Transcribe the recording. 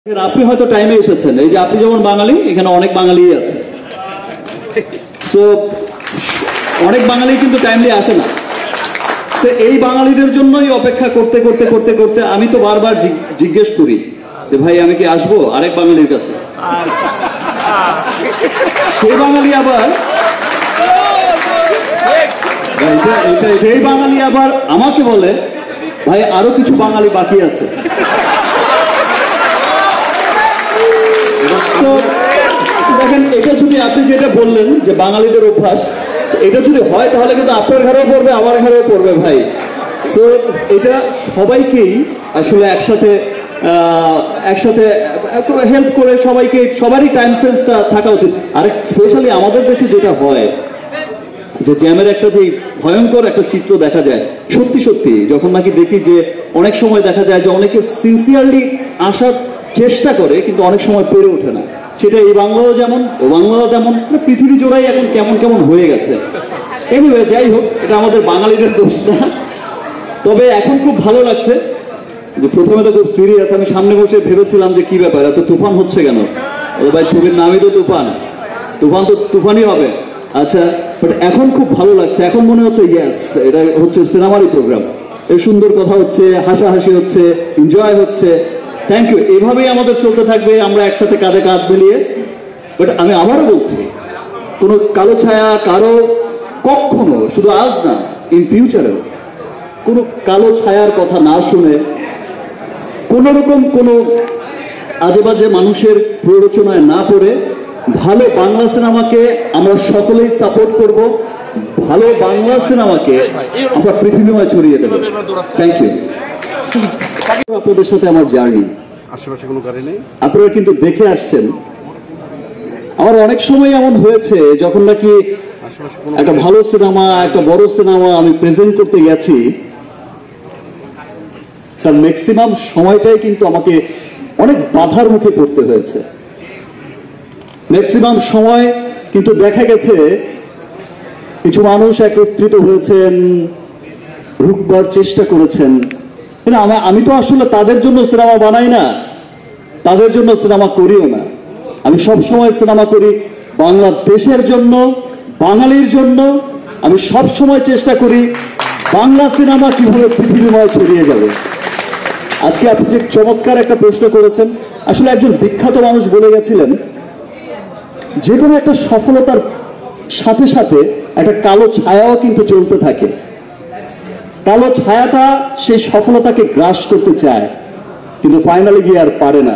আপনি হয়তো টাইমে এসেছেন, এই যে আপনি যেমন বাঙালি, এখানে অনেক বাঙালি আছে। সো অনেক বাঙালি কিন্তু টাইমলি আসে না। সে এই বাঙালিদের জন্যই অপেক্ষা করতে করতে করতে করতে আমি তো বারবার জিজ্ঞেস করি যে ভাই আমি কি আসবো আরেক বাঙালির কাছে। সেই বাঙালি আবার সেই বাঙালি আবার আমাকে বলে ভাই আরো কিছু বাঙালি বাকি আছে। দেখেন, এটা যদি আপনি যেটা বললেন যে বাঙালিদের অভ্যাস, এটা যদি হয় তাহলে কিন্তু আপনার ঘরেও পড়বে, আমার ঘরেও পড়বে ভাই। সো এটা সবাইকেই আসলে একসাথে হেল্প করে সবাইকে, সবারই টাইম সেন্সটা থাকা উচিত। আর স্পেশালি আমাদের দেশে যেটা হয় যে জ্যামের একটা যে ভয়ঙ্কর একটা চিত্র দেখা যায়, সত্যি সত্যি যখন নাকি দেখি যে অনেক সময় দেখা যায় যে অনেকে সিনসিয়ারলি আসার চেষ্টা করে কিন্তু অনেক সময় পেরে ওঠে না। সেটা এই বাংলাও যেমন, ও বাংলাও তেমন, পৃথিবী জোড়াই এখন কেমন কেমন হয়ে গেছে। এনিওয়ে, যাই হোক, এটা আমাদের বাঙালিদের দোষ না। তবে এখন খুব ভালো লাগছে যে প্রথমে তো খুব সিরিয়াস, আমি সামনে বসে ভেবেছিলাম যে কি ব্যাপার, এত তুফান হচ্ছে কেন? ভাই ছবির নামই তো তুফান, তুফান তো তুফানই হবে। আচ্ছা, বাট এখন খুব ভালো লাগছে, এখন মনে হচ্ছে ইয়েস, এটা হচ্ছে সিনেমারই প্রোগ্রাম। এই সুন্দর কথা হচ্ছে, হাসাহাসি হচ্ছে, এনজয় হচ্ছে। Thank you. এভাবেই আমাদের চলতে থাকবে, আমরা একসাথে কাঁধে কাঁধ মিলিয়ে। বাট আমি আবারও বলছি, কোনো কালো ছায়া কারো কখনো, শুধু আজ না, ইন ফিউচারেও কোনো কালো ছায়ার কথা না শুনে, কোন রকম কোনো আজে বাজে মানুষের প্ররোচনায় না পড়ে ভালো বাংলা সিনেমাকে আমরা সকলেই সাপোর্ট করব। ভালো বাংলা সিনেমাকে আমরা পৃথিবীময় ছড়িয়ে দেব। Thank you. আপনাদের সাথে আমার জার্নি, আশেপাশে কোনো গাড়ি নেই, আপনারা কিন্তু দেখে আসছেন। আমার অনেক সময় এমন হয়েছে যখন নাকি একটা ভালো সিনেমা, একটা বড় সিনেমা আমি প্রেজেন্ট করতে গেছি, তার ম্যাক্সিমাম সময়টাই কিন্তু আমাকে অনেক বাধার মুখে পড়তে হয়েছে। ম্যাক্সিমাম সময় কিন্তু দেখা গেছে কিছু মানুষ একত্রিত হয়েছেন, রুখবার চেষ্টা করেছেন। কিন্তু আমি তো আসলে তাদের জন্য সিনেমা বানাই না, তাদের জন্য সিনেমা করিও না। আমি সব সময় সিনেমা করি বাংলাদেশের জন্য, বাঙালির জন্য। আমি সব সময় চেষ্টা করি বাংলা সিনেমা কিভাবে পৃথিবীময় ছড়িয়ে যাবে। আজকে আপনি যে চমৎকার একটা প্রশ্ন করেছেন, আসলে একজন বিখ্যাত মানুষ বলে গেছিলেন, যে কোনো একটা সফলতার সাথে সাথে একটা কালো ছায়াও কিন্তু চলতে থাকে। কালো ছায়াটা সেই সফলতাকে গ্রাস করতে চায়, কিন্তু ফাইনালি গিয়ে আর পারে না।